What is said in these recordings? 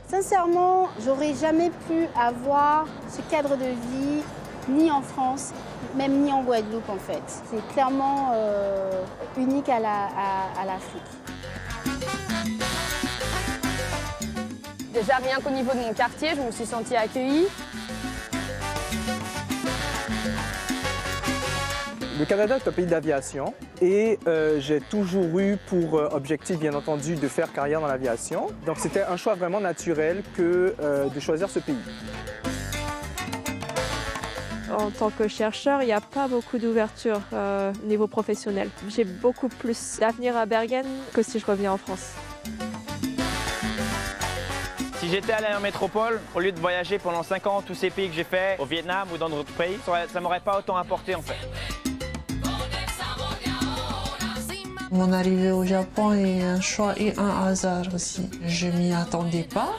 Sincèrement, j'aurais jamais pu avoir ce cadre de vie ni en France, même ni en Guadeloupe en fait. C'est clairement unique à l'Afrique. Déjà, rien qu'au niveau de mon quartier, je me suis sentie accueillie. Le Canada est un pays d'aviation et j'ai toujours eu pour objectif, bien entendu, de faire carrière dans l'aviation. Donc c'était un choix vraiment naturel que de choisir ce pays. En tant que chercheur, il n'y a pas beaucoup d'ouverture au niveau professionnel. J'ai beaucoup plus d'avenir à Bergen que si je revenais en France. Si j'étais allé en métropole, au lieu de voyager pendant 5 ans tous ces pays que j'ai fait, au Vietnam ou dans d'autres pays, ça m'aurait pas autant apporté en fait. Mon arrivée au Japon est un choix et un hasard aussi. Je m'y attendais pas.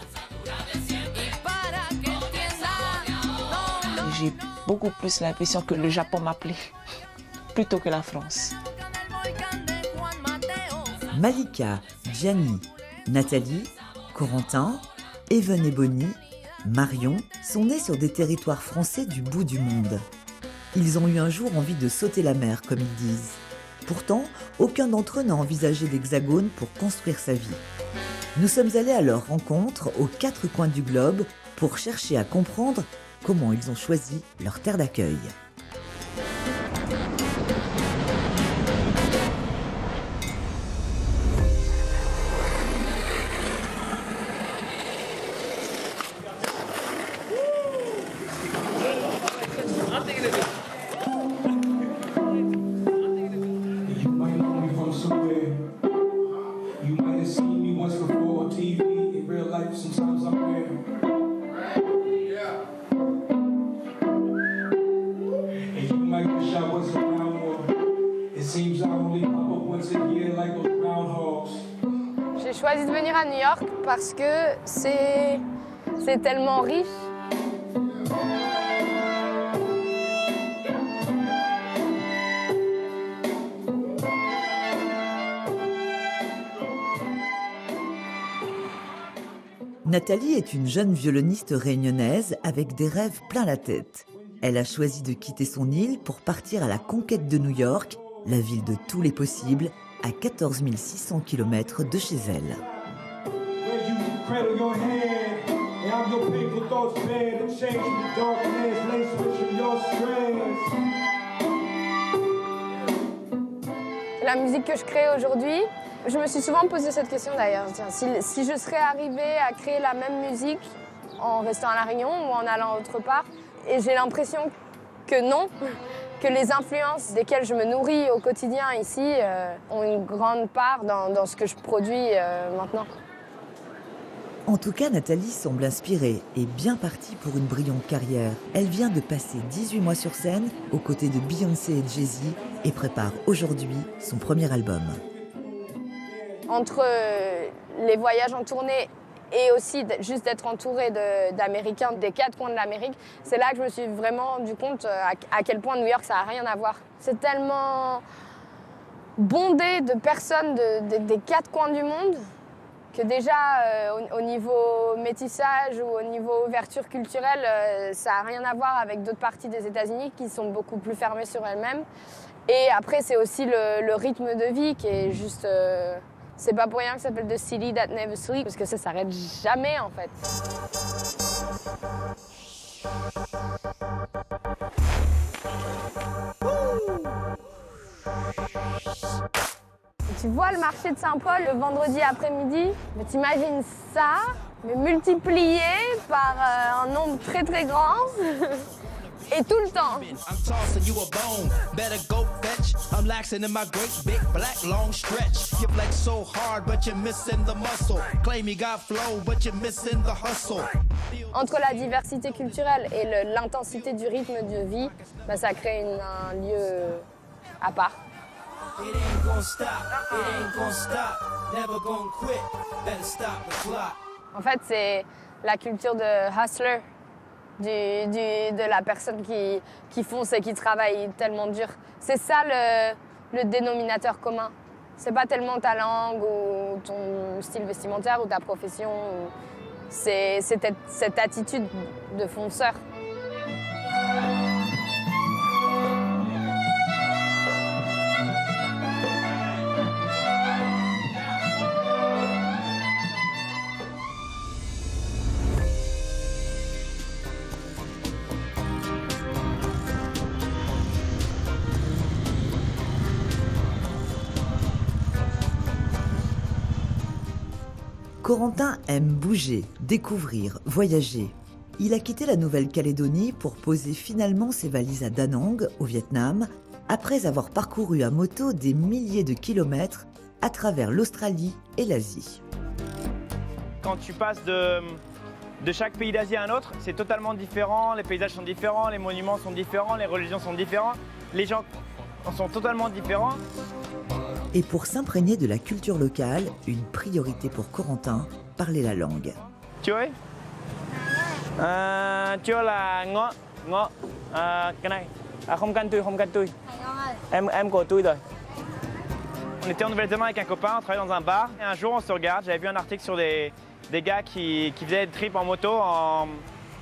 J'ai beaucoup plus l'impression que le Japon m'appelait plutôt que la France. Malika, Gianni, Nathalie, Corentin, Even et Bonnie, Marion sont nés sur des territoires français du bout du monde. Ils ont eu un jour envie de sauter la mer, comme ils disent. Pourtant, aucun d'entre eux n'a envisagé l'Hexagone pour construire sa vie. Nous sommes allés à leur rencontre aux 4 coins du globe pour chercher à comprendre comment ils ont choisi leur terre d'accueil. J'ai choisi de venir à New York parce que c'est tellement riche. Nathalie est une jeune violoniste réunionnaise avec des rêves plein la tête. Elle a choisi de quitter son île pour partir à la conquête de New York, la ville de tous les possibles, à 14 600 km de chez elle. La musique que je crée aujourd'hui, je me suis souvent posé cette question d'ailleurs. Si je serais arrivée à créer la même musique en restant à La Réunion ou en allant autre part, et j'ai l'impression que non, que les influences desquelles je me nourris au quotidien ici ont une grande part dans ce que je produis maintenant. En tout cas, Nathalie semble inspirée et bien partie pour une brillante carrière. Elle vient de passer 18 mois sur scène aux côtés de Beyoncé et Jay-Z et prépare aujourd'hui son premier album. Entre les voyages en tournée et aussi juste d'être entourée d'Américains des 4 coins de l'Amérique, c'est là que je me suis vraiment rendu compte à quel point New York, ça n'a rien à voir. C'est tellement bondé de personnes des 4 coins du monde que déjà, au niveau métissage ou au niveau ouverture culturelle, ça n'a rien à voir avec d'autres parties des États-Unis qui sont beaucoup plus fermées sur elles-mêmes. Et après, c'est aussi le rythme de vie qui est juste... c'est pas pour rien que ça s'appelle The City That Never Sleeps, parce que ça s'arrête jamais, en fait. Tu vois le marché de Saint-Paul le vendredi après-midi, mais t'imagines ça, mais multiplié par un nombre très très grand, et tout le temps. Entre la diversité culturelle et l'intensité du rythme de vie, bah, ça crée un lieu à part. En fait, c'est la culture de hustler, de la personne qui fonce et qui travaille tellement dur. C'est ça le dénominateur commun. C'est pas tellement ta langue ou ton style vestimentaire ou ta profession. C'est cette attitude de fonceur. Corentin aime bouger, découvrir, voyager. Il a quitté la Nouvelle-Calédonie pour poser finalement ses valises à Da Nang, au Vietnam, après avoir parcouru à moto des milliers de kilomètres à travers l'Australie et l'Asie. Quand tu passes de chaque pays d'Asie à un autre, c'est totalement différent, les paysages sont différents, les monuments sont différents, les religions sont différentes, les gens sont totalement différents. Et pour s'imprégner de la culture locale, une priorité pour Corentin, parler la langue. Tu vois chưa là ngó cái này không canh tươi em của tươi rồi. On était en Nouvelle-Zélande avec un copain, on travaillait dans un bar et un jour on se regarde, j'avais vu un article sur des gars qui faisaient des trips en moto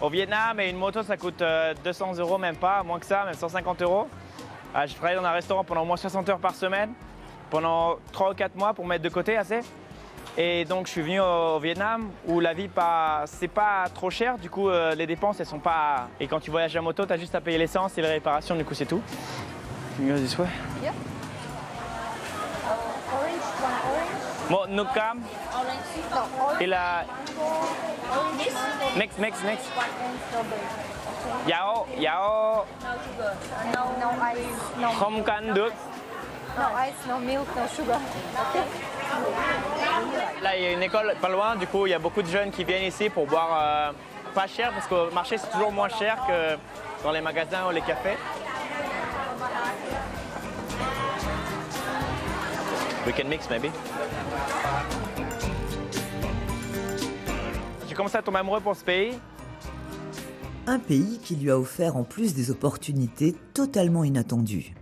au Vietnam et une moto ça coûte 200 €, même pas, moins que ça, même 150 €. Je travaillais dans un restaurant pendant au moins 60 heures par semaine, pendant 3 ou 4 mois pour mettre de côté assez. Et donc je suis venu au Vietnam où la vie c'est pas trop cher, du coup les dépenses elles sont pas... Et quand tu voyages à moto, tu as juste à payer l'essence et les réparations, du coup c'est tout. You go this way? Yeah. Orange, one orange. Một nước cam. Orange. No, orange. Et là... Next. One and strawberry. Dạo... No sugar. No ice. No Không canh được. No ice, no milk, no sugar. Okay. Là, il y a une école pas loin, du coup, il y a beaucoup de jeunes qui viennent ici pour boire pas cher, parce qu'au marché, c'est toujours moins cher que dans les magasins ou les cafés. We can mix, maybe. J'ai commencé à tomber amoureux pour ce pays. Un pays qui lui a offert en plus des opportunités totalement inattendues.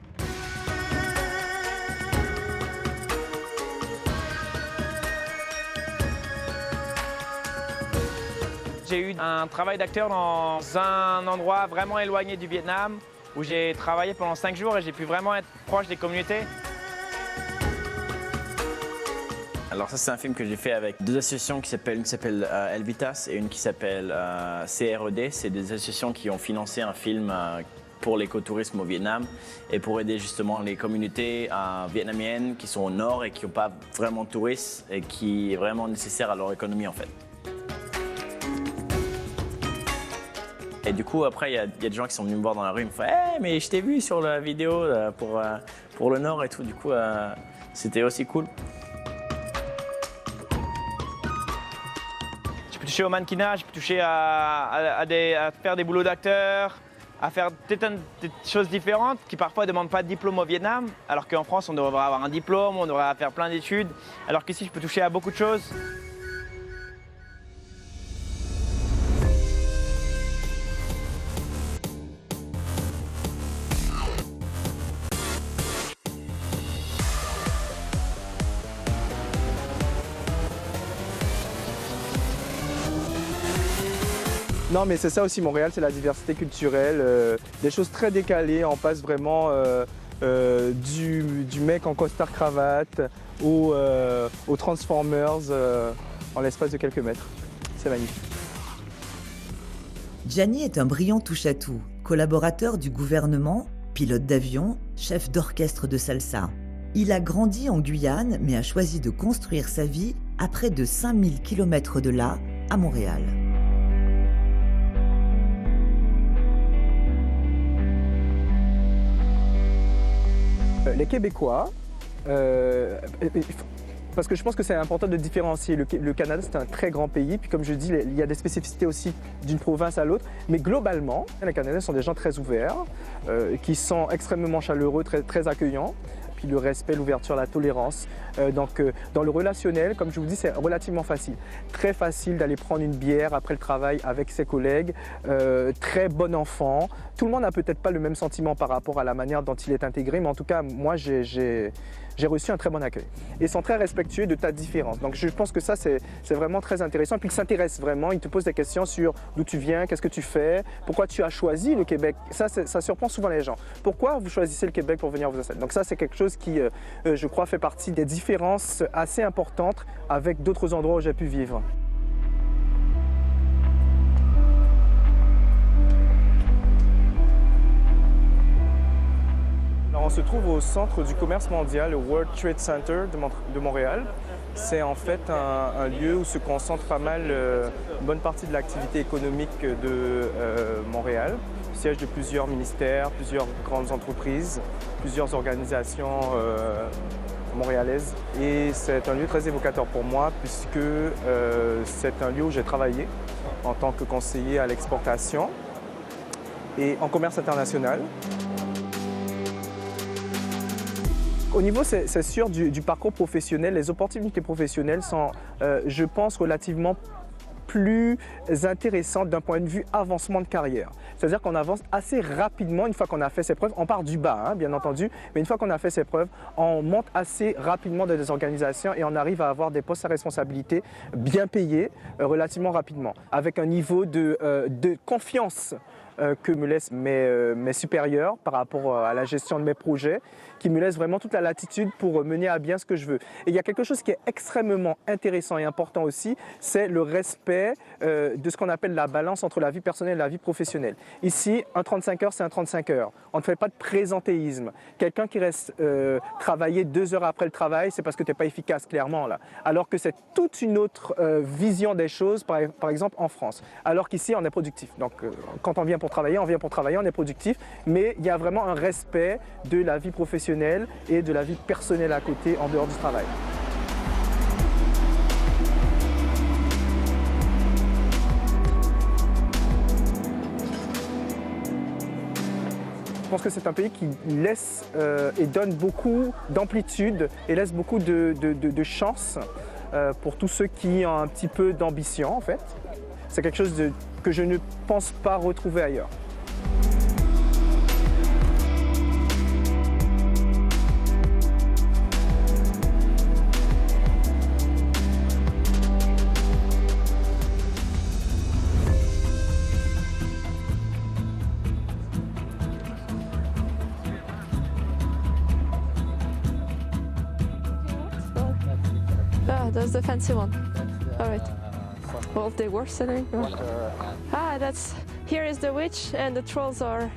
J'ai eu un travail d'acteur dans un endroit vraiment éloigné du Vietnam où j'ai travaillé pendant 5 jours et j'ai pu vraiment être proche des communautés. Alors ça c'est un film que j'ai fait avec deux associations une qui s'appelle Elvitas et une qui s'appelle CRED. C'est des associations qui ont financé un film pour l'écotourisme au Vietnam et pour aider justement les communautés vietnamiennes qui sont au nord et qui n'ont pas vraiment de touristes et qui est vraiment nécessaire à leur économie en fait. Et du coup, après, il y a des gens qui sont venus me voir dans la rue, ils me font hey, mais je t'ai vu sur la vidéo pour le Nord et tout. Du coup, c'était aussi cool. Je peux toucher au mannequinat, je peux toucher à faire des boulots d'acteur, à faire des choses différentes qui parfois ne demandent pas de diplôme au Vietnam, alors qu'en France, on devrait avoir un diplôme, on devrait faire plein d'études, alors qu'ici, je peux toucher à beaucoup de choses. Non, mais c'est ça aussi Montréal, c'est la diversité culturelle, des choses très décalées. On passe vraiment du mec en costard-cravate aux Transformers en l'espace de quelques mètres. C'est magnifique. Gianni est un brillant touche-à-tout, collaborateur du gouvernement, pilote d'avion, chef d'orchestre de salsa. Il a grandi en Guyane, mais a choisi de construire sa vie à près de 5000 km de là, à Montréal. Les Québécois, parce que je pense que c'est important de différencier. Le Canada, c'est un très grand pays, puis comme je dis, il y a des spécificités aussi d'une province à l'autre. Mais globalement, les Canadiens sont des gens très ouverts, qui sont extrêmement chaleureux, très, très accueillants. puis le respect, l'ouverture, la tolérance. Donc dans le relationnel, comme je vous dis, c'est relativement facile. Très facile d'aller prendre une bière après le travail avec ses collègues, très bon enfant. Tout le monde n'a peut-être pas le même sentiment par rapport à la manière dont il est intégré, mais en tout cas, moi, j'ai reçu un très bon accueil. Ils sont très respectueux de ta différence. Donc je pense que ça, c'est vraiment très intéressant. Et puis ils s'intéressent vraiment, ils te posent des questions sur d'où tu viens, qu'est-ce que tu fais, pourquoi tu as choisi le Québec. Ça surprend souvent les gens. Pourquoi vous choisissez le Québec pour venir vous installer? Donc ça, c'est quelque chose qui, je crois, fait partie des différences assez importantes avec d'autres endroits où j'ai pu vivre. Alors, on se trouve au centre du commerce mondial, le World Trade Center de Montréal. C'est en fait un lieu où se concentre pas mal, une bonne partie de l'activité économique de Montréal. Siège de plusieurs ministères, plusieurs grandes entreprises, plusieurs organisations montréalaises. Et c'est un lieu très évocateur pour moi puisque c'est un lieu où j'ai travaillé en tant que conseiller à l'exportation et en commerce international. Au niveau, c'est sûr, du parcours professionnel, les opportunités professionnelles sont, je pense, relativement plus intéressantes d'un point de vue avancement de carrière. C'est-à-dire qu'on avance assez rapidement une fois qu'on a fait ses preuves. On part du bas, hein, bien entendu, mais une fois qu'on a fait ses preuves, on monte assez rapidement dans des organisations et on arrive à avoir des postes à responsabilité bien payés relativement rapidement, avec un niveau de confiance que me laissent mes supérieurs par rapport à la gestion de mes projets, qui me laissent vraiment toute la latitude pour mener à bien ce que je veux. Et il y a quelque chose qui est extrêmement intéressant et important aussi, c'est le respect de ce qu'on appelle la balance entre la vie personnelle et la vie professionnelle. Ici, un 35 heures, c'est un 35 heures. On ne fait pas de présentéisme. Quelqu'un qui reste travailler 2 heures après le travail, c'est parce que tu n'es pas efficace, clairement, là. Alors que c'est toute une autre vision des choses, par exemple en France. Alors qu'ici, on est productif. Donc, quand on vient pour travailler, on est productif, mais il y a vraiment un respect de la vie professionnelle et de la vie personnelle à côté, en dehors du travail. Je pense que c'est un pays qui laisse et donne beaucoup d'amplitude et laisse beaucoup de chance pour tous ceux qui ont un petit peu d'ambition, en fait. C'est quelque chose que je ne pense pas retrouver ailleurs. That's the fancy one. All right. Well, they were selling. Here is the witch and the trolls are.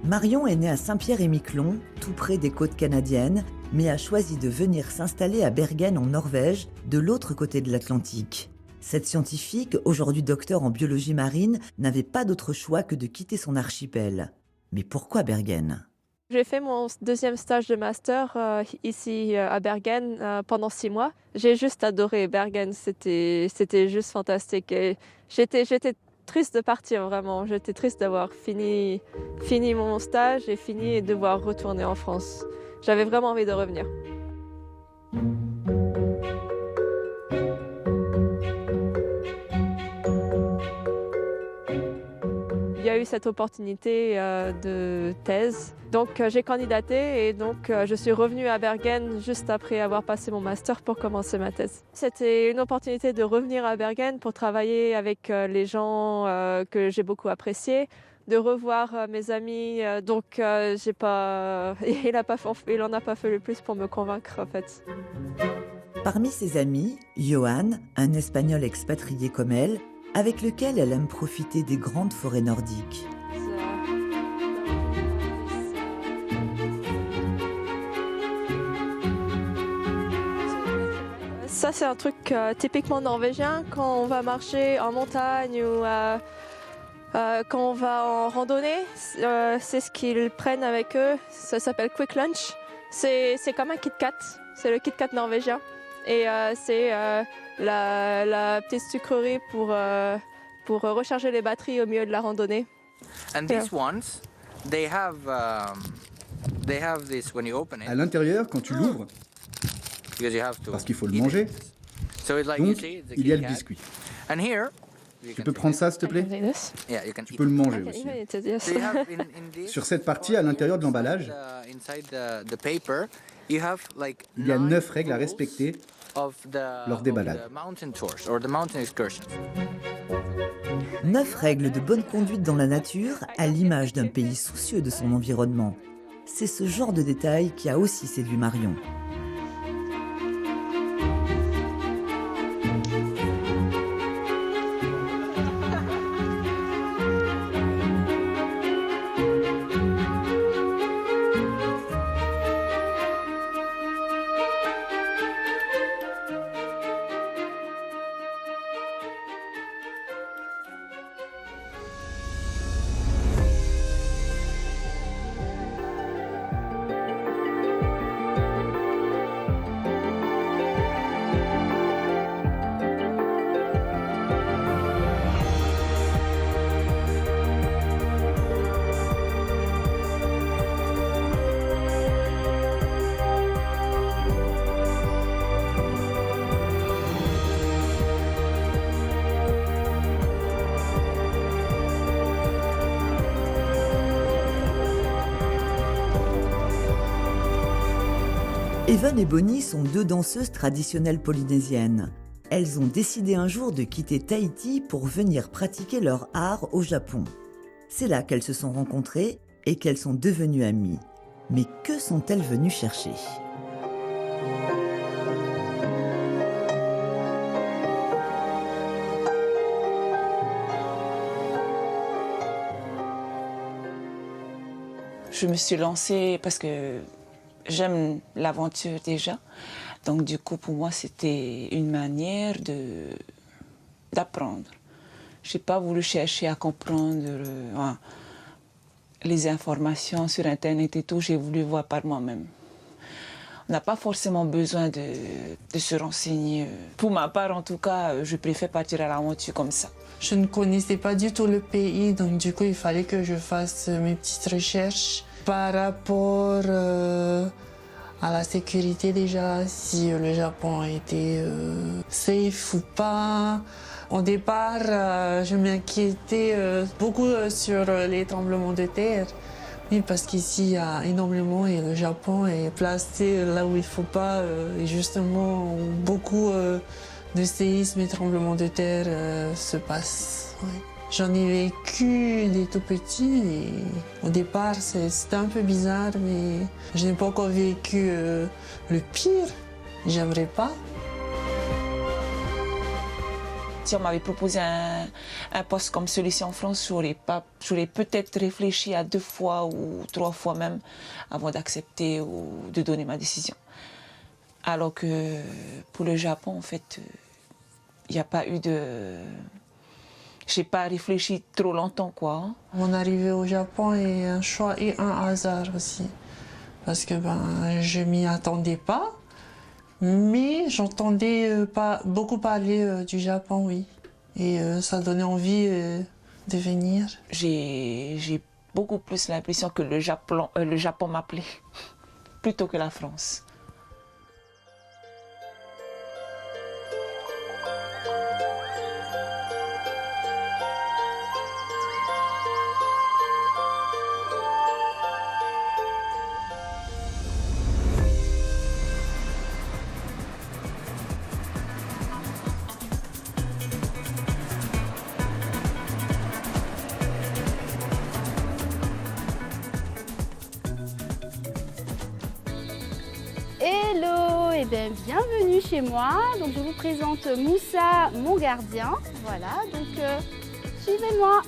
Marion est née à Saint-Pierre-et-Miquelon, tout près des côtes canadiennes, mais a choisi de venir s'installer à Bergen en Norvège, de l'autre côté de l'Atlantique. Cette scientifique, aujourd'hui docteur en biologie marine, n'avait pas d'autre choix que de quitter son archipel. Mais pourquoi Bergen ? J'ai fait mon deuxième stage de master ici à Bergen pendant 6 mois. J'ai juste adoré Bergen, c'était juste fantastique. Et j'étais triste de partir, vraiment. J'étais triste d'avoir fini mon stage et fini et devoir retourner en France. J'avais vraiment envie de revenir. Il y a eu cette opportunité de thèse. Donc j'ai candidaté et donc je suis revenue à Bergen juste après avoir passé mon master pour commencer ma thèse. C'était une opportunité de revenir à Bergen pour travailler avec les gens que j'ai beaucoup appréciés, de revoir mes amis. Donc il en a pas fait le plus pour me convaincre en fait. Parmi ses amis, Johan, un Espagnol expatrié comme elle, avec lequel elle aime profiter des grandes forêts nordiques. Ça, c'est un truc typiquement norvégien. Quand on va marcher en montagne ou quand on va en randonnée, c'est ce qu'ils prennent avec eux. Ça s'appelle Quick Lunch. C'est comme un Kit Kat. C'est le Kit Kat norvégien. Et c'est la petite sucrerie pour recharger les batteries au milieu de la randonnée. And these ones, they have À l'intérieur, quand tu l'ouvres, parce qu'il faut le manger, donc il y a le biscuit. Tu peux prendre ça, s'il te plaît? Tu peux le manger aussi. Sur cette partie, à l'intérieur de l'emballage, il y a 9 règles à respecter lors des balades. 9 règles de bonne conduite dans la nature, à l'image d'un pays soucieux de son environnement. C'est ce genre de détail qui a aussi séduit Marion. Evan et Bonnie sont 2 danseuses traditionnelles polynésiennes. Elles ont décidé un jour de quitter Tahiti pour venir pratiquer leur art au Japon. C'est là qu'elles se sont rencontrées et qu'elles sont devenues amies. Mais que sont-elles venues chercher ? Je me suis lancée parce que j'aime l'aventure déjà. Donc du coup, pour moi, c'était une manière d'apprendre. Je n'ai pas voulu chercher à comprendre les informations sur Internet et tout. J'ai voulu voir par moi-même. On n'a pas forcément besoin de se renseigner. Pour ma part, en tout cas, je préfère partir à l'aventure comme ça. Je ne connaissais pas du tout le pays, donc du coup, il fallait que je fasse mes petites recherches par rapport à la sécurité déjà, si le Japon était safe ou pas. Au départ, je m'inquiétais beaucoup sur les tremblements de terre. Oui, parce qu'ici, il y a énormément et le Japon est placé là où il ne faut pas. Et justement, beaucoup de séismes et tremblements de terre se passent. Oui. J'en ai vécu des tout petits et au départ, c'était un peu bizarre, mais je n'ai pas encore vécu le pire. J'aimerais pas. Si on m'avait proposé un poste comme celui-ci en France, j'aurais peut-être réfléchi à 2 fois ou 3 fois même avant d'accepter ou de donner ma décision. Alors que pour le Japon, en fait, il n'y a pas eu de... J'ai pas réfléchi trop longtemps, quoi. Mon arrivée au Japon est un choix et un hasard aussi. Parce que je m'y attendais pas. Mais j'entendais beaucoup parler du Japon, oui. Et ça donnait envie de venir. J'ai beaucoup plus l'impression que le Japon m'appelait, plutôt que la France. Hello, et bien bienvenue chez moi. Donc je vous présente Moussa, mon gardien. Voilà, donc suivez-moi.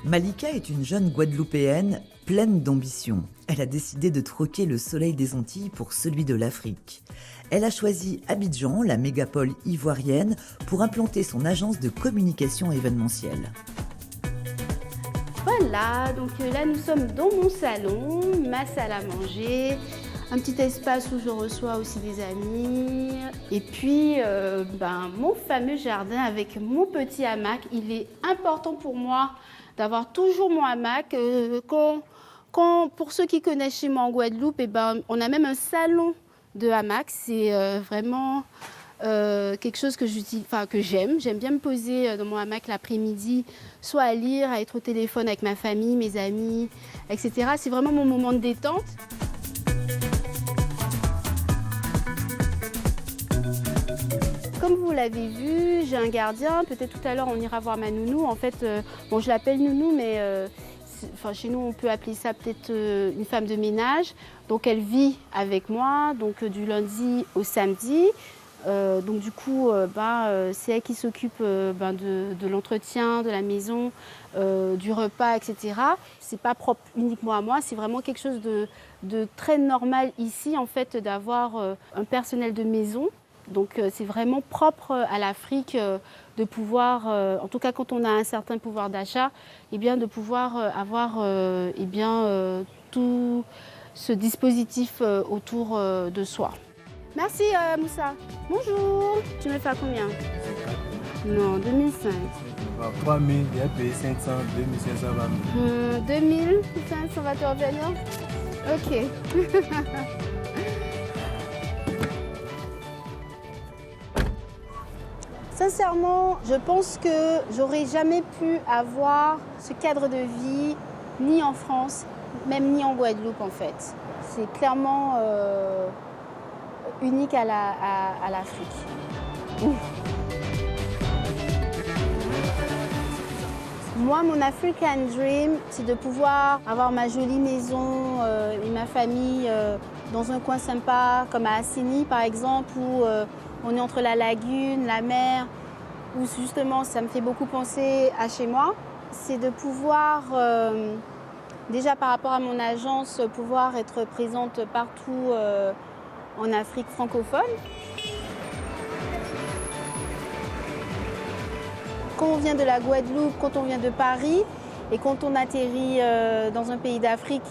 Malika est une jeune Guadeloupéenne pleine d'ambition. Elle a décidé de troquer le soleil des Antilles pour celui de l'Afrique. Elle a choisi Abidjan, la mégapole ivoirienne, pour implanter son agence de communication événementielle. Voilà, donc là nous sommes dans mon salon, ma salle à manger, un petit espace où je reçois aussi des amis. Et puis mon fameux jardin avec mon petit hamac. Il est important pour moi d'avoir toujours mon hamac. Quand Pour ceux qui connaissent chez moi en Guadeloupe, on a même un salon de hamac. C'est vraiment quelque chose que j'aime. J'aime bien me poser dans mon hamac l'après-midi, soit à lire, à être au téléphone avec ma famille, mes amis, etc. C'est vraiment mon moment de détente. Comme vous l'avez vu, j'ai un gardien. Peut-être tout à l'heure, on ira voir ma nounou. En fait, je l'appelle nounou, mais chez nous, on peut appeler ça peut-être une femme de ménage. Donc, elle vit avec moi, donc du lundi au samedi. Donc, du coup, c'est elle qui s'occupe de l'entretien, de la maison, du repas, etc. C'est pas propre uniquement à moi. C'est vraiment quelque chose de très normal ici, en fait, d'avoir un personnel de maison. Donc c'est vraiment propre à l'Afrique de pouvoir, en tout cas quand on a un certain pouvoir d'achat, de pouvoir avoir tout ce dispositif autour de soi. Merci Moussa. Bonjour. Tu me fais à combien? Non, 2005. 3000, il a payé 500, 2500. 2500 va te revenir? Ok. Sincèrement, je pense que j'aurais jamais pu avoir ce cadre de vie ni en France, même ni en Guadeloupe en fait. C'est clairement unique à l'Afrique. Moi, mon African Dream, c'est de pouvoir avoir ma jolie maison et ma famille dans un coin sympa, comme à Assini par exemple, où on est entre la lagune, la mer, où justement ça me fait beaucoup penser à chez moi. C'est de pouvoir, déjà par rapport à mon agence, pouvoir être présente partout en Afrique francophone. Quand on vient de la Guadeloupe, quand on vient de Paris et quand on atterrit dans un pays d'Afrique,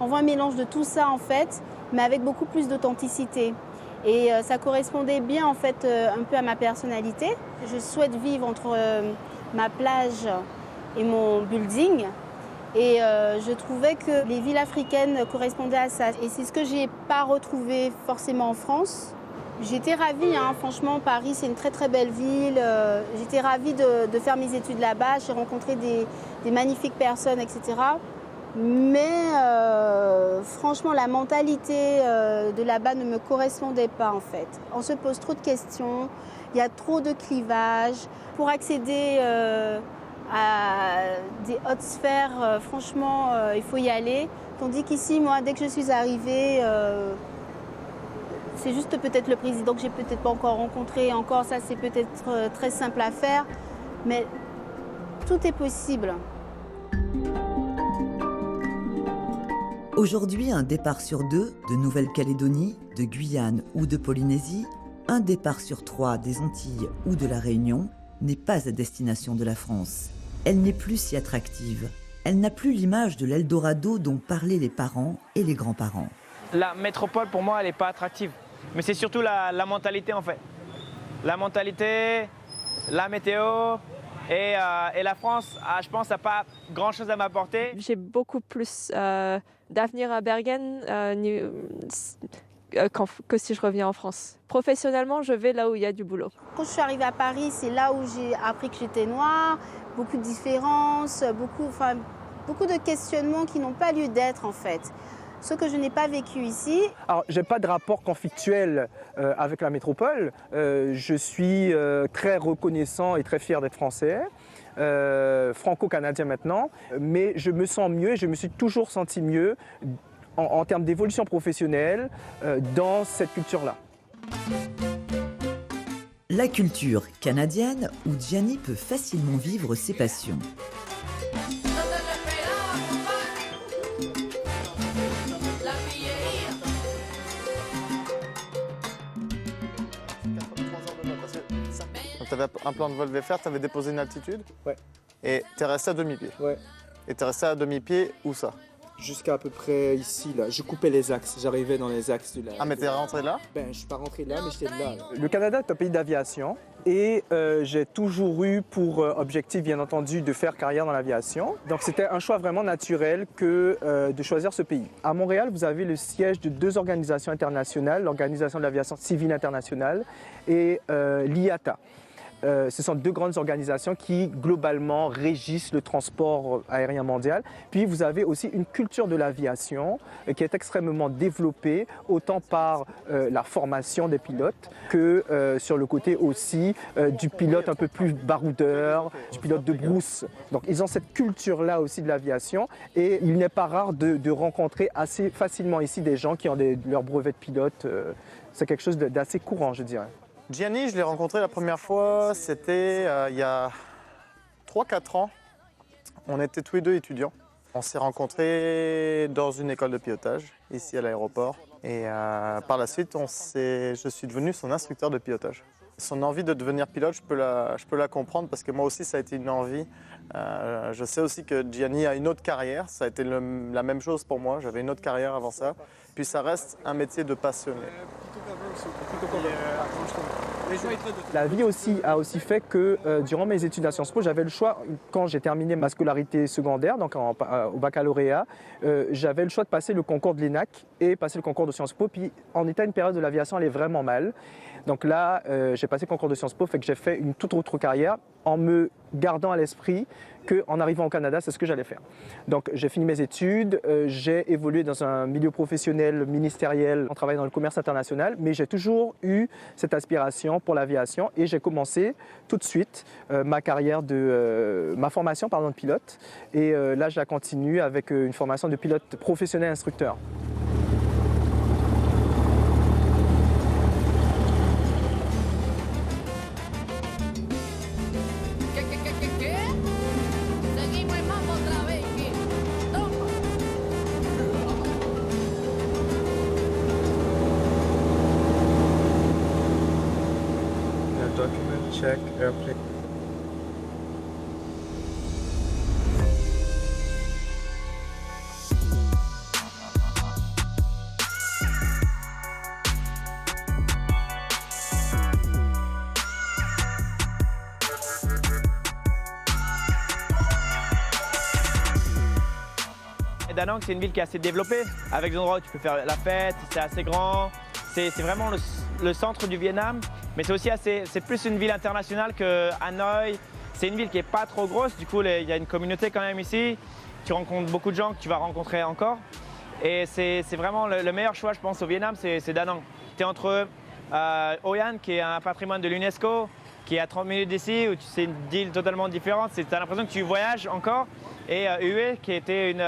on voit un mélange de tout ça en fait, mais avec beaucoup plus d'authenticité. Et ça correspondait bien en fait un peu à ma personnalité. Je souhaite vivre entre ma plage et mon building. Et je trouvais que les villes africaines correspondaient à ça. Et c'est ce que je n'ai pas retrouvé forcément en France. J'étais ravie, franchement, Paris c'est une très très belle ville. J'étais ravie de faire mes études là-bas. J'ai rencontré des magnifiques personnes, etc. Mais franchement, la mentalité de là-bas ne me correspondait pas en fait. On se pose trop de questions, il y a trop de clivages. Pour accéder à des hautes sphères, franchement, il faut y aller. Tandis qu'ici, moi, dès que je suis arrivée, c'est juste peut-être le président que j'ai peut-être pas encore rencontré. Encore, ça, c'est peut-être très simple à faire. Mais tout est possible. Aujourd'hui, un départ sur 2 de Nouvelle-Calédonie, de Guyane ou de Polynésie, un départ sur 3 des Antilles ou de la Réunion n'est pas à destination de la France. Elle n'est plus si attractive. Elle n'a plus l'image de l'Eldorado dont parlaient les parents et les grands-parents. La métropole, pour moi, elle n'est pas attractive. Mais c'est surtout la mentalité, en fait. La mentalité, la météo et la France, je pense, n'a pas grand-chose à m'apporter. J'ai beaucoup plus d'avenir à Bergen que si je reviens en France. Professionnellement, je vais là où il y a du boulot. Quand je suis arrivée à Paris, c'est là où j'ai appris que j'étais noire, beaucoup de différences, beaucoup de questionnements qui n'ont pas lieu d'être en fait. Ce que je n'ai pas vécu ici. Alors, je n'ai pas de rapport conflictuel avec la métropole. Je suis très reconnaissant et très fier d'être français, franco-canadien maintenant. Mais je me sens mieux et je me suis toujours senti mieux en termes d'évolution professionnelle dans cette culture-là. La culture canadienne où Gianni peut facilement vivre ses passions. Tu avais un plan de vol VFR, tu avais déposé une altitude. Ouais. Et tu es resté à demi-pied. Ouais. Et tu es resté à demi-pied où ça? jusqu'à peu près ici, là. Je coupais les axes, j'arrivais dans les axes de la... Ah, mais t'es rentré là? Ben, je suis pas rentré là, mais j'étais là. Le Canada est un pays d'aviation et j'ai toujours eu pour objectif, bien entendu, de faire carrière dans l'aviation. Donc, c'était un choix vraiment naturel que de choisir ce pays. À Montréal, vous avez le siège de 2 organisations internationales, l'Organisation de l'aviation civile internationale et l'IATA. Ce sont 2 grandes organisations qui, globalement, régissent le transport aérien mondial. Puis, vous avez aussi une culture de l'aviation qui est extrêmement développée, autant par la formation des pilotes que sur le côté aussi du pilote un peu plus baroudeur, du pilote de brousse. Donc, ils ont cette culture-là aussi de l'aviation et il n'est pas rare de rencontrer assez facilement ici des gens qui ont leur brevet de pilote. C'est quelque chose d'assez courant, je dirais. Gianni, je l'ai rencontré la première fois, c'était il y a 3-4 ans. On était tous les 2 étudiants. On s'est rencontrés dans une école de pilotage, ici à l'aéroport. Et par la suite, je suis devenu son instructeur de pilotage. Son envie de devenir pilote, je peux la comprendre parce que moi aussi, ça a été une envie. Je sais aussi que Gianni a une autre carrière. Ça a été la même chose pour moi. J'avais une autre carrière avant ça. Puis ça reste un métier de passionné. La vie a aussi fait que durant mes études à Sciences Po, j'avais le choix, quand j'ai terminé ma scolarité secondaire, donc au baccalauréat, j'avais le choix de passer le concours de l'ENAC et passer le concours de Sciences Po. Puis en étant une période de l'aviation allait vraiment mal. Donc là, j'ai passé le concours de Sciences Po, fait que j'ai fait une toute autre carrière en me gardant à l'esprit qu'en arrivant au Canada, c'est ce que j'allais faire. Donc j'ai fini mes études, j'ai évolué dans un milieu professionnel, ministériel, en travaillant dans le commerce international, mais j'ai toujours eu cette aspiration pour l'aviation et j'ai commencé tout de suite ma formation de pilote. Et là, je la continue avec une formation de pilote professionnel instructeur. Check airplane. Da Nang, c'est une ville qui est assez développée, avec des endroits où tu peux faire la fête, c'est assez grand. C'est vraiment le centre du Vietnam, mais c'est aussi c'est plus une ville internationale que Hanoï. C'est une ville qui n'est pas trop grosse, du coup il y a une communauté quand même ici. Tu rencontres beaucoup de gens que tu vas rencontrer encore. Et c'est vraiment le meilleur choix, je pense, au Vietnam, c'est Da Nang. Tu es entre Hoi An, qui est un patrimoine de l'UNESCO, qui est à 30 minutes d'ici, où c'est une ville totalement différente. Tu as l'impression que tu voyages encore. Et Hue, qui était une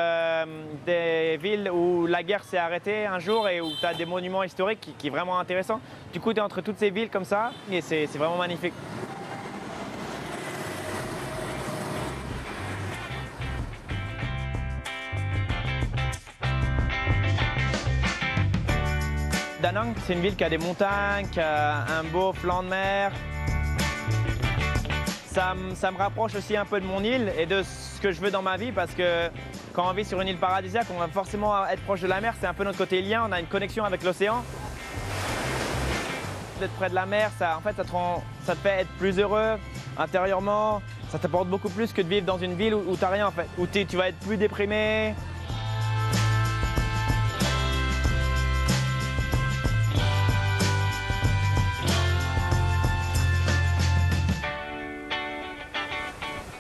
des villes où la guerre s'est arrêtée un jour et où tu as des monuments historiques qui est vraiment intéressant. Du coup, tu es entre toutes ces villes comme ça et c'est vraiment magnifique. Da Nang, c'est une ville qui a des montagnes, qui a un beau flanc de mer. Ça me rapproche aussi un peu de mon île et de ce que je veux dans ma vie parce que quand on vit sur une île paradisiaque, on va forcément être proche de la mer. C'est un peu notre côté lien, on a une connexion avec l'océan. D'être près de la mer, en fait, ça te fait être plus heureux intérieurement. Ça t'apporte beaucoup plus que de vivre dans une ville où tu n'as rien en fait, où tu vas être plus déprimé.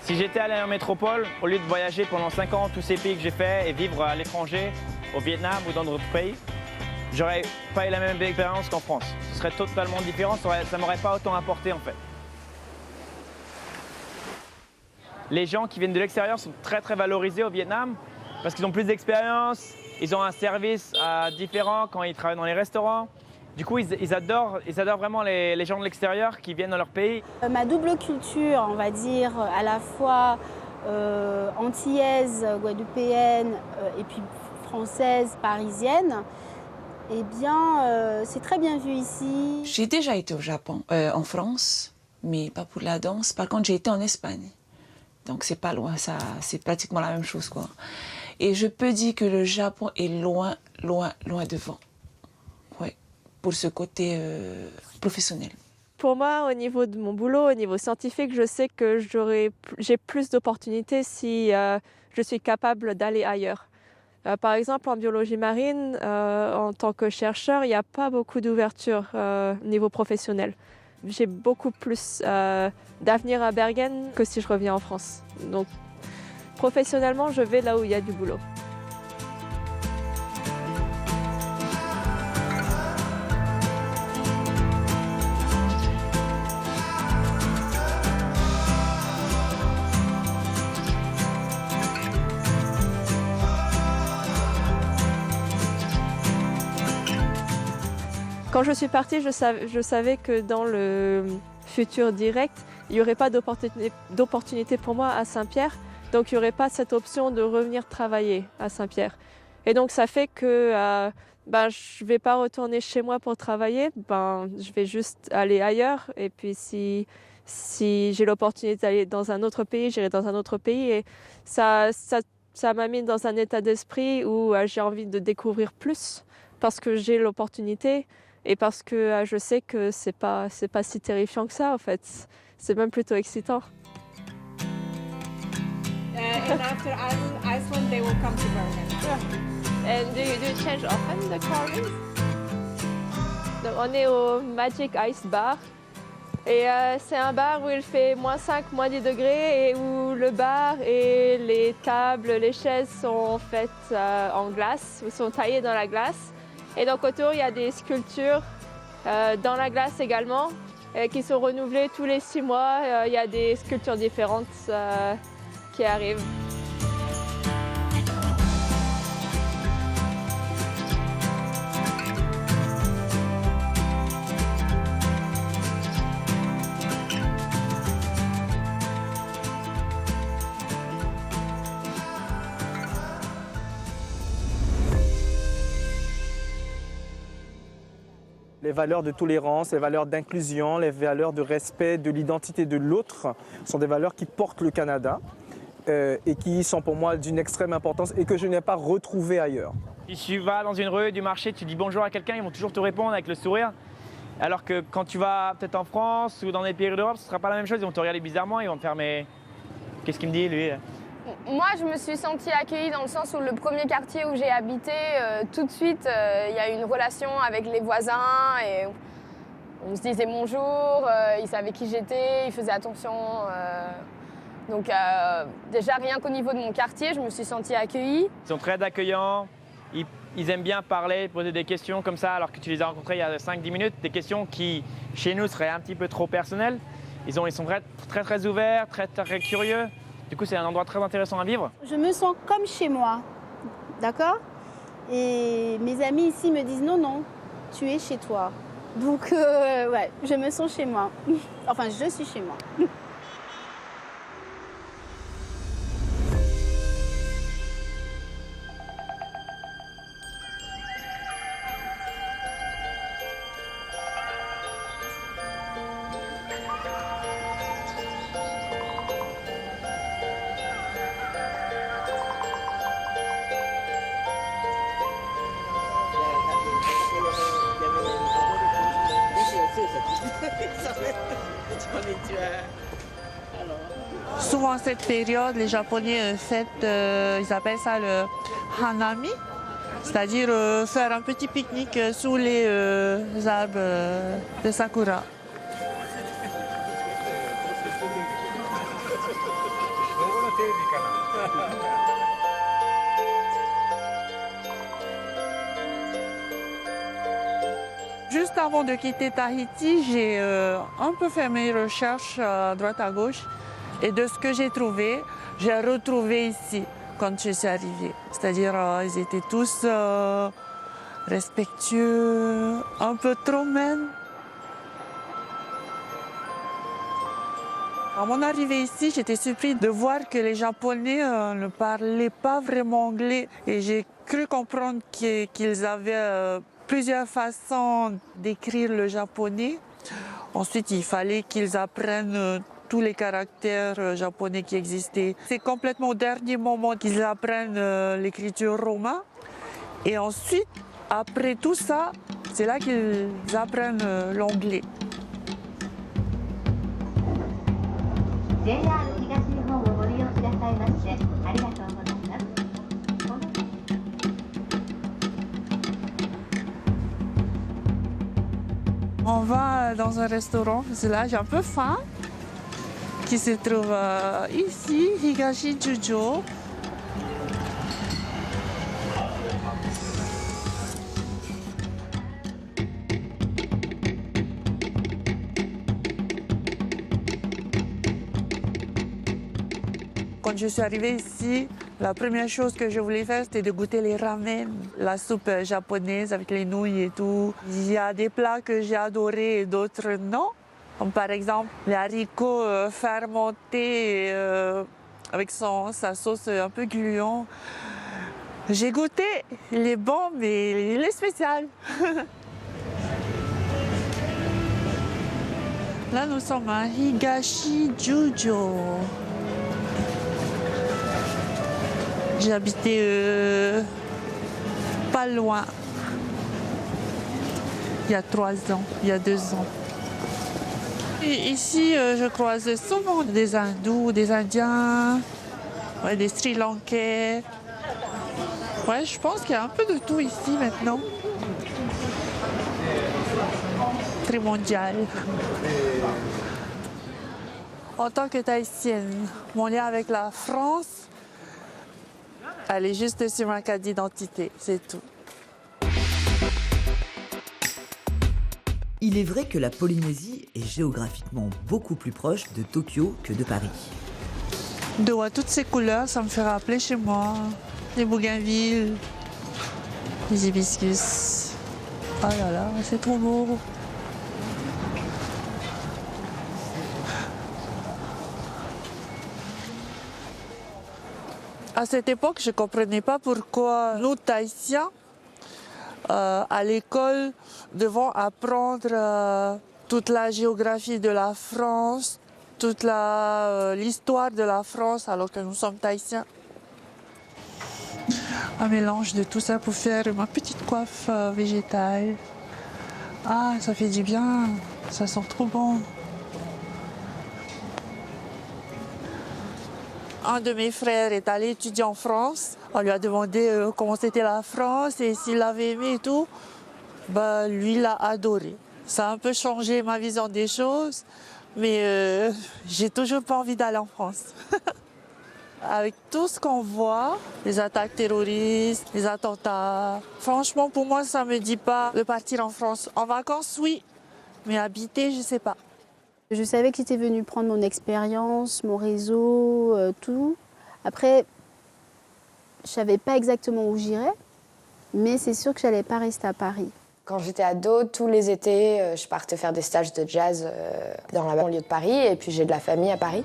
Si j'étais allé en métropole, au lieu de voyager pendant 5 ans tous ces pays que j'ai fait et vivre à l'étranger, au Vietnam ou dans d'autres pays, j'aurais pas eu la même expérience qu'en France. Ce serait totalement différent, ça m'aurait pas autant apporté en fait. Les gens qui viennent de l'extérieur sont très valorisés au Vietnam parce qu'ils ont plus d'expérience, ils ont un service différent quand ils travaillent dans les restaurants. Du coup, ils adorent vraiment les gens de l'extérieur qui viennent dans leur pays. Ma double culture, on va dire, à la fois antillaise, guadeloupéenne et puis française, parisienne, eh bien, c'est très bien vu ici. J'ai déjà été au Japon, en France, mais pas pour la danse. Par contre, j'ai été en Espagne. Donc, c'est pas loin, c'est pratiquement la même chose, quoi. Et je peux dire que le Japon est loin, loin, loin devant. Ouais, pour ce côté professionnel. Pour moi, au niveau de mon boulot, au niveau scientifique, je sais que j'ai plus d'opportunités si je suis capable d'aller ailleurs. Par exemple, en biologie marine, en tant que chercheur, il n'y a pas beaucoup d'ouverture au niveau professionnel. J'ai beaucoup plus d'avenir à Bergen que si je reviens en France. Donc, professionnellement, je vais là où il y a du boulot. Quand je suis partie, je savais que dans le futur direct, il n'y aurait pas d'opportunité pour moi à Saint-Pierre. Donc il n'y aurait pas cette option de revenir travailler à Saint-Pierre. Et donc ça fait que je ne vais pas retourner chez moi pour travailler, je vais juste aller ailleurs. Et puis si j'ai l'opportunité d'aller dans un autre pays, j'irai dans un autre pays. Et ça m'a mis dans un état d'esprit où j'ai envie de découvrir plus parce que j'ai l'opportunité. Et parce que je sais que c'est pas si terrifiant que ça, en fait. C'est même plutôt excitant. And after Iceland, they will come to Bergen. Yeah. And do you change often the carvings? Donc, on est au Magic Ice Bar. Et c'est un bar où il fait -5, -10 degrés et où le bar et les tables, les chaises sont faites en glace, ou sont taillées dans la glace. Et donc autour, il y a des sculptures dans la glace également qui sont renouvelées tous les 6 mois. Il y a des sculptures différentes qui arrivent. Les valeurs de tolérance, les valeurs d'inclusion, les valeurs de respect de l'identité de l'autre sont des valeurs qui portent le Canada et qui sont pour moi d'une extrême importance et que je n'ai pas retrouvées ailleurs. Si tu vas dans une rue du marché, tu dis bonjour à quelqu'un, ils vont toujours te répondre avec le sourire. Alors que quand tu vas peut-être en France ou dans des pays d'Europe, ce ne sera pas la même chose. Ils vont te regarder bizarrement, ils vont te faire mais qu'est-ce qu'il me dit lui? Moi, je me suis sentie accueillie dans le sens où le premier quartier où j'ai habité, tout de suite, il y a eu une relation avec les voisins et on se disait bonjour, ils savaient qui j'étais, ils faisaient attention. Donc déjà, rien qu'au niveau de mon quartier, je me suis sentie accueillie. Ils sont très accueillants, ils aiment bien parler, poser des questions comme ça alors que tu les as rencontrés il y a 5-10 minutes, des questions qui, chez nous, seraient un petit peu trop personnelles. Ils sont très, très ouverts, très, très curieux. Du coup, c'est un endroit très intéressant à vivre. Je me sens comme chez moi, d'accord? Et mes amis ici me disent non, tu es chez toi. Donc, ouais, je me sens chez moi. Enfin, je suis chez moi. Souvent, cette période, les Japonais ils appellent ça le hanami, c'est-à-dire faire un petit pique-nique sous les arbres de sakura. Juste avant de quitter Tahiti, j'ai un peu fait mes recherches à droite à gauche. Et de ce que j'ai trouvé, j'ai retrouvé ici quand je suis arrivée. C'est-à-dire, ils étaient tous respectueux, un peu trop même. À mon arrivée ici, j'étais surprise de voir que les Japonais ne parlaient pas vraiment anglais. Et j'ai cru comprendre qu'ils avaient plusieurs façons d'écrire le japonais. Ensuite, il fallait qu'ils apprennent tous les caractères japonais qui existaient. C'est complètement au dernier moment qu'ils apprennent l'écriture romaine. Et ensuite, après tout ça, c'est là qu'ils apprennent l'anglais. On va dans un restaurant, c'est là, j'ai un peu faim, qui se trouve ici, Higashi Jujo. Quand je suis arrivée ici, la première chose que je voulais faire, c'était de goûter les ramen, la soupe japonaise avec les nouilles et tout. Il y a des plats que j'ai adorés et d'autres non. Comme par exemple les haricots fermentés avec sa sauce un peu gluant. J'ai goûté, il est bon, mais il est spécial. Là, nous sommes à Higashi Jujo. J'ai habité pas loin, il y a 3 ans, il y a 2 ans. Et ici, je croise souvent des hindous, des indiens, ouais, des sri lankais. Ouais, je pense qu'il y a un peu de tout ici maintenant. Très mondial. En tant que Tahitienne, mon lien avec la France, elle est juste sur ma carte d'identité, c'est tout. Il est vrai que la Polynésie est géographiquement beaucoup plus proche de Tokyo que de Paris. De voir toutes ces couleurs, ça me fait rappeler chez moi. Les bougainvilles, les hibiscus. Oh là là, c'est trop beau. À cette époque, je ne comprenais pas pourquoi nous, Tahitiens, à l'école, devons apprendre toute la géographie de la France, toute l'histoire de la France, alors que nous sommes Tahitiens. Un mélange de tout ça pour faire ma petite coiffe végétale. Ah, ça fait du bien, ça sent trop bon. Un de mes frères est allé étudier en France. On lui a demandé comment c'était la France et s'il l'avait aimé et tout. Bah, lui, il a adoré. Ça a un peu changé ma vision des choses, mais j'ai toujours pas envie d'aller en France. Avec tout ce qu'on voit, les attaques terroristes, les attentats, franchement, pour moi, ça me dit pas de partir en France. En vacances, oui, mais habiter, je sais pas. Je savais que j'étais venue prendre mon expérience, mon réseau, tout. Après, je ne savais pas exactement où j'irais, mais c'est sûr que je n'allais pas rester à Paris. Quand j'étais ado, tous les étés, je partais faire des stages de jazz dans la banlieue de Paris, et puis j'ai de la famille à Paris.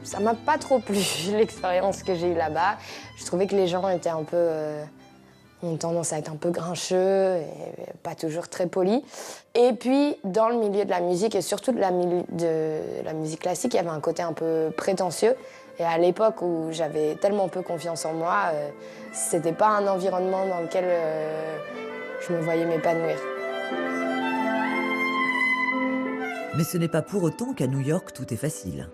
Ça m'a pas trop plu, l'expérience que j'ai eue là-bas. Je trouvais que les gens étaient un peu... ont tendance à être un peu grincheux et pas toujours très polis. Et puis, dans le milieu de la musique, et surtout de la musique classique, il y avait un côté un peu prétentieux. Et à l'époque où j'avais tellement peu confiance en moi, c'était pas un environnement dans lequel je me voyais m'épanouir. Mais ce n'est pas pour autant qu'à New York, tout est facile.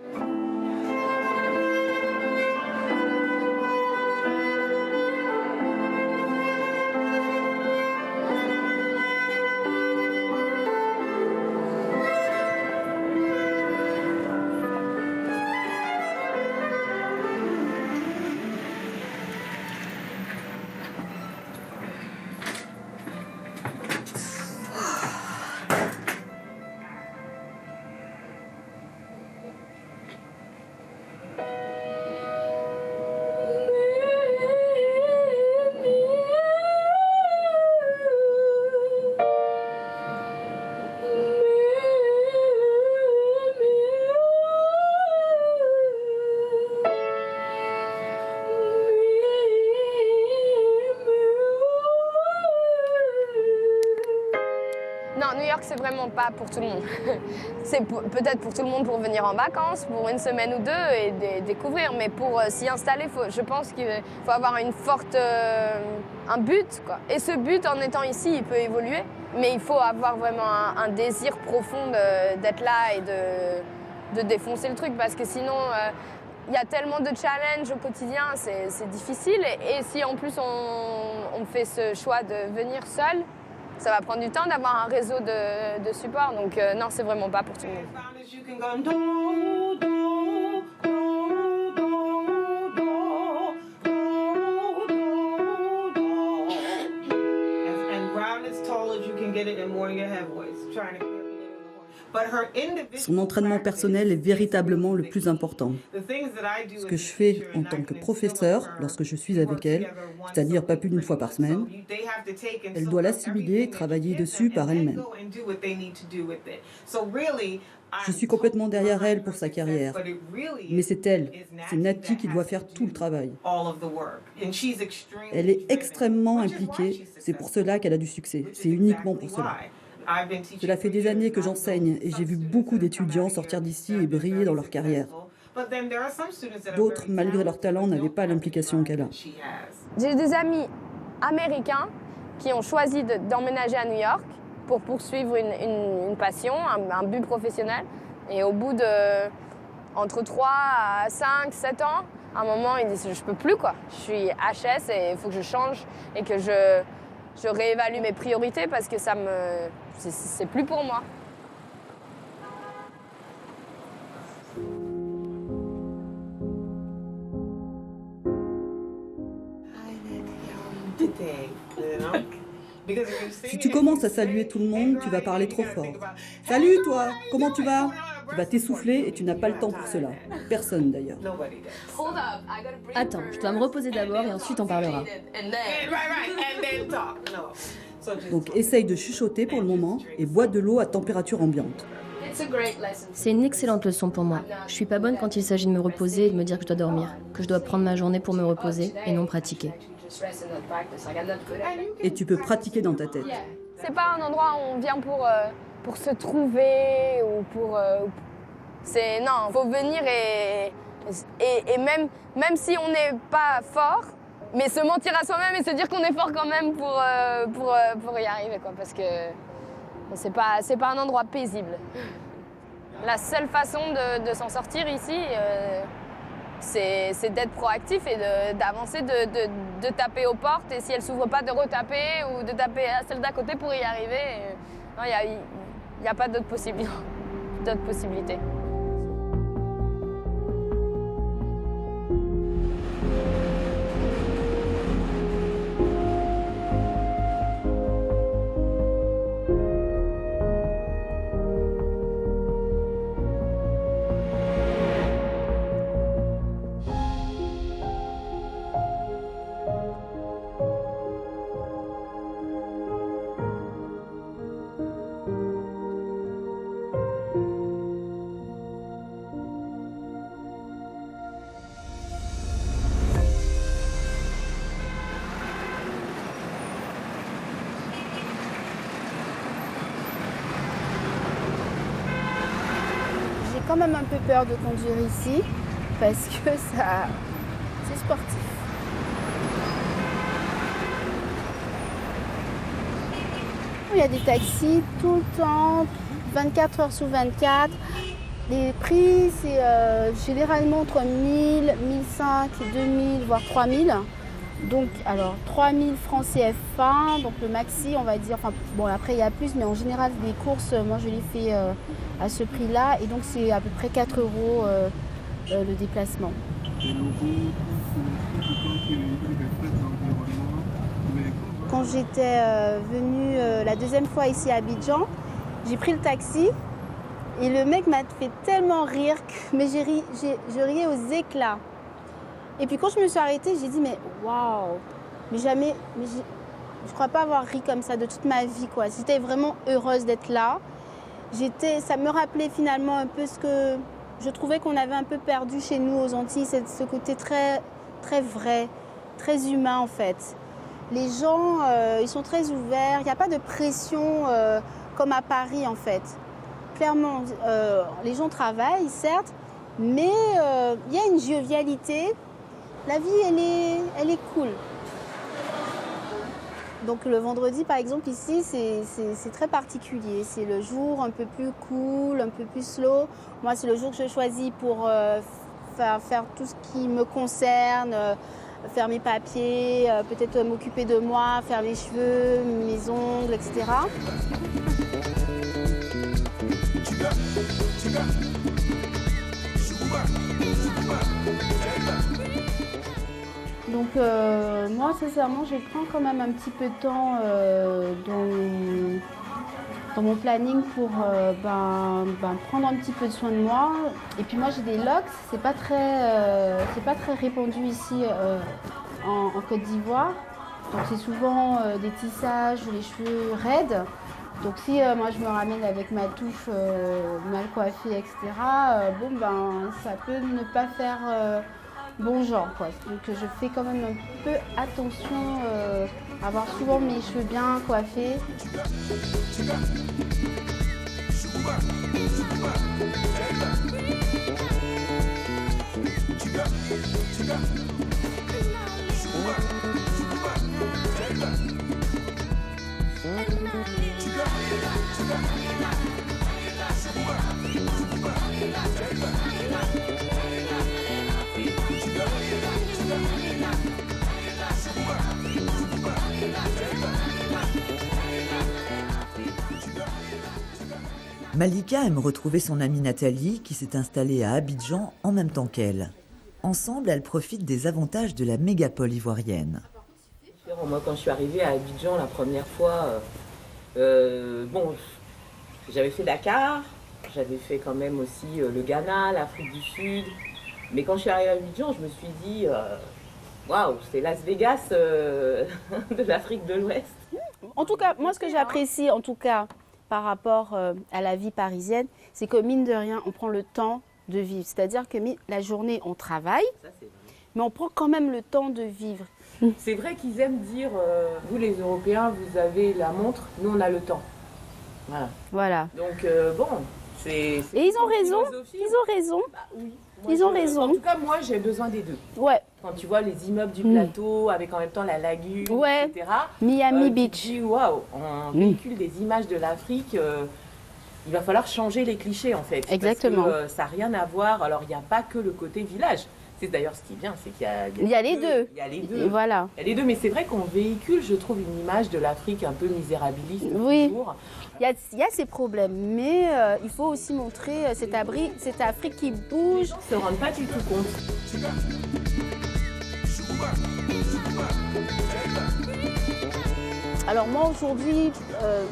Non, New York, c'est vraiment pas pour tout le monde. C'est peut-être pour tout le monde pour venir en vacances, pour une semaine ou deux et découvrir. Mais pour s'y installer, je pense qu'il faut avoir un but, quoi. Et ce but, en étant ici, il peut évoluer. Mais il faut avoir vraiment un désir profond d'être là et de défoncer le truc. Parce que sinon, il y a tellement de challenges au quotidien, c'est difficile. Et si en plus on fait ce choix de venir seul, ça va prendre du temps d'avoir un réseau de support. Donc non, c'est vraiment pas pour tout le monde. Son entraînement personnel est véritablement le plus important. Ce que je fais en tant que professeur, lorsque je suis avec elle, c'est-à-dire pas plus d'une fois par semaine, elle doit l'assimiler et travailler dessus par elle-même. Je suis complètement derrière elle pour sa carrière, mais c'est elle, c'est Nati qui doit faire tout le travail. Elle est extrêmement impliquée, c'est pour cela qu'elle a du succès, c'est uniquement pour cela. Cela fait des années que j'enseigne et j'ai vu beaucoup d'étudiants sortir d'ici et briller dans leur carrière. D'autres, malgré leur talent, n'avaient pas l'implication qu'elle a. J'ai des amis américains qui ont choisi d'emménager à New York pour poursuivre une passion, un but professionnel. Et au bout entre 3 à 5, 7 ans, à un moment, ils disent « je peux plus, quoi. Je suis HS et il faut que je change et que je réévalue mes priorités parce que c'est plus pour moi. » Si tu commences à saluer tout le monde, tu vas parler trop fort. « Salut toi, comment tu vas ?» Tu vas t'essouffler et tu n'as pas le temps pour cela. Personne d'ailleurs. Attends, je dois me reposer d'abord et ensuite on parlera. Donc essaye de chuchoter pour le moment et bois de l'eau à température ambiante. C'est une excellente leçon pour moi. Je suis pas bonne quand il s'agit de me reposer et de me dire que je dois dormir, que je dois prendre ma journée pour me reposer et non pratiquer. Et tu peux pratiquer dans ta tête. C'est pas un endroit où on vient pour se trouver ou pour... Non, il faut venir et même si on n'est pas fort, mais se mentir à soi-même et se dire qu'on est fort quand même pour y arriver, quoi, parce que c'est pas un endroit paisible. La seule façon de s'en sortir ici, c'est d'être proactif et d'avancer, de taper aux portes et si elles ne s'ouvrent pas, de retaper ou de taper à celle d'à côté pour y arriver. Il n'y a pas d'autres possibilités. Quand même un peu peur de conduire ici parce que c'est sportif. Il y a des taxis tout le temps, 24 heures sur 24. Les prix, c'est généralement entre 1000, 1500, 2000, voire 3000. Donc, alors 3000 francs CFA, donc le maxi, on va dire. Enfin, bon, après il y a plus, mais en général, les courses, moi je les fais à ce prix-là. Et donc, c'est à peu près 4 € le déplacement. Quand j'étais venue la deuxième fois ici à Abidjan, j'ai pris le taxi et le mec m'a fait tellement rire que je riais aux éclats. Et puis quand je me suis arrêtée, j'ai dit mais waouh, je crois pas avoir ri comme ça de toute ma vie, quoi. J'étais vraiment heureuse d'être là. Ça me rappelait finalement un peu ce que je trouvais qu'on avait un peu perdu chez nous aux Antilles, c'est ce côté très, très vrai, très humain en fait. Les gens, ils sont très ouverts, il n'y a pas de pression comme à Paris en fait. Clairement, les gens travaillent, certes, mais il y a une jovialité. La vie, elle est cool. Donc le vendredi, par exemple, ici, c'est très particulier. C'est le jour un peu plus cool, un peu plus slow. Moi, c'est le jour que je choisis pour faire tout ce qui me concerne, faire mes papiers, peut-être m'occuper de moi, faire mes cheveux, mes ongles, etc. Donc moi, sincèrement, je prends quand même un petit peu de temps dans mon planning pour prendre un petit peu de soin de moi. Et puis moi, j'ai des locks, c'est pas très répandu ici en Côte d'Ivoire. Donc c'est souvent des tissages ou les cheveux raides. Donc si moi je me ramène avec ma touffe mal coiffée, etc., ça peut ne pas faire bon genre, quoi. Donc je fais quand même un peu attention à avoir souvent mes cheveux bien coiffés. Malika aime retrouver son amie Nathalie qui s'est installée à Abidjan en même temps qu'elle. Ensemble, elles profitent des avantages de la mégapole ivoirienne. Moi, quand je suis arrivée à Abidjan la première fois, j'avais fait Dakar, j'avais fait quand même aussi le Ghana, l'Afrique du Sud. Mais quand je suis arrivée à Abidjan, je me suis dit, waouh, c'est Las Vegas de l'Afrique de l'Ouest. En tout cas, moi, ce que j'apprécie, en tout cas, par rapport à la vie parisienne, c'est que mine de rien, on prend le temps de vivre. C'est-à-dire que la journée, on travaille, mais on prend quand même le temps de vivre. C'est vrai qu'ils aiment dire, vous les Européens, vous avez la montre, nous on a le temps. Voilà. Donc c'est... Et ils ont raison, ils ont raison. Bah, oui. Ils ont raison. En tout cas, moi, j'ai besoin des deux. Ouais. Quand tu vois les immeubles du plateau, avec en même temps la lagune, etc. Miami Beach. Tu te dis, waouh, on véhicule des images de l'Afrique. Il va falloir changer les clichés, en fait. Exactement. Parce que ça n'a rien à voir. Alors, il n'y a pas que le côté village. C'est d'ailleurs ce qui est bien, c'est qu'il y a les deux. Il y a les deux. Et voilà. Il y a les deux, mais c'est vrai qu'on véhicule, je trouve, une image de l'Afrique un peu misérabiliste. Oui. Toujours. Il y a ces problèmes, mais il faut aussi montrer cette Afrique qui bouge. Ils ne se rendent pas du tout compte. Alors moi aujourd'hui,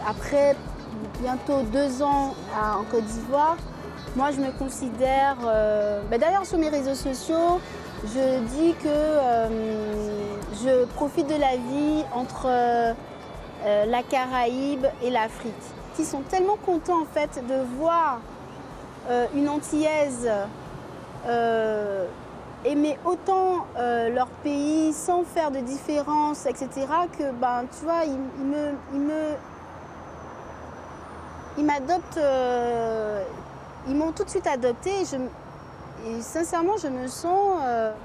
après bientôt 2 ans en Côte d'Ivoire, moi je me considère, d'ailleurs sur mes réseaux sociaux, je dis que je profite de la vie entre la Caraïbe et l'Afrique. Ils sont tellement contents en fait de voir une Antillaise aimer autant leur pays sans faire de différence, etc. que tu vois, ils m'adoptent, ils m'ont tout de suite adoptée et sincèrement je me sens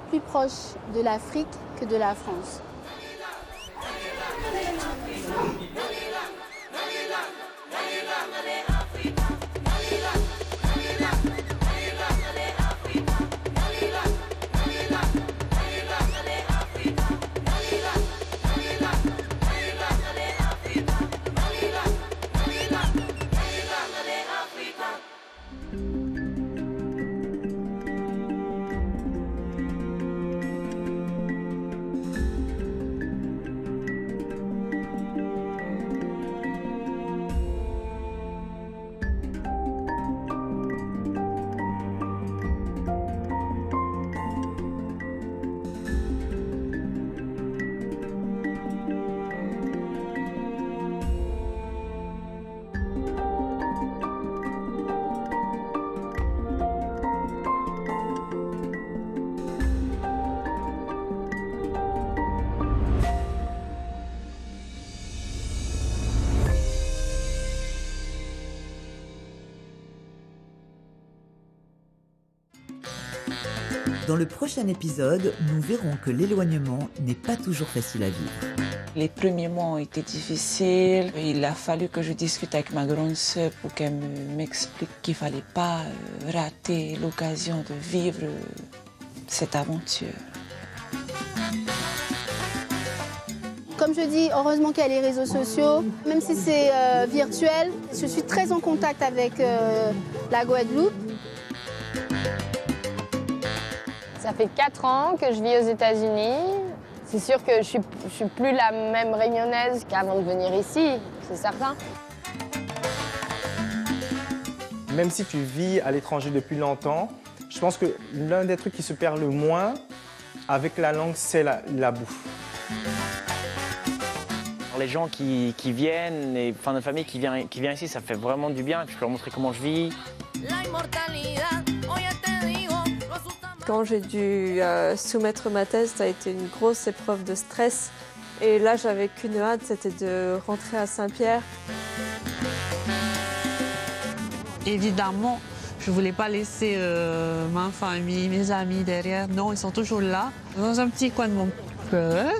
plus proche de l'Afrique que de la France. Dans le prochain épisode, nous verrons que l'éloignement n'est pas toujours facile à vivre. Les premiers mois ont été difficiles. Il a fallu que je discute avec ma grande sœur pour qu'elle m'explique qu'il ne fallait pas rater l'occasion de vivre cette aventure. Comme je dis, heureusement qu'il y a les réseaux sociaux. Même si c'est virtuel, je suis très en contact avec la Guadeloupe. Ça fait 4 ans que je vis aux États-Unis. C'est sûr que je suis plus la même réunionnaise qu'avant de venir ici, c'est certain. Même si tu vis à l'étranger depuis longtemps, je pense que l'un des trucs qui se perd le moins avec la langue, c'est la bouffe. Les gens qui viennent, notre famille qui vient ici, ça fait vraiment du bien. Et puis je peux leur montrer comment je vis. Quand j'ai dû soumettre ma thèse, ça a été une grosse épreuve de stress. Et là, j'avais qu'une hâte, c'était de rentrer à Saint-Pierre. Évidemment, je ne voulais pas laisser ma famille, mes amis derrière. Non, ils sont toujours là. Dans un petit coin de mon cœur,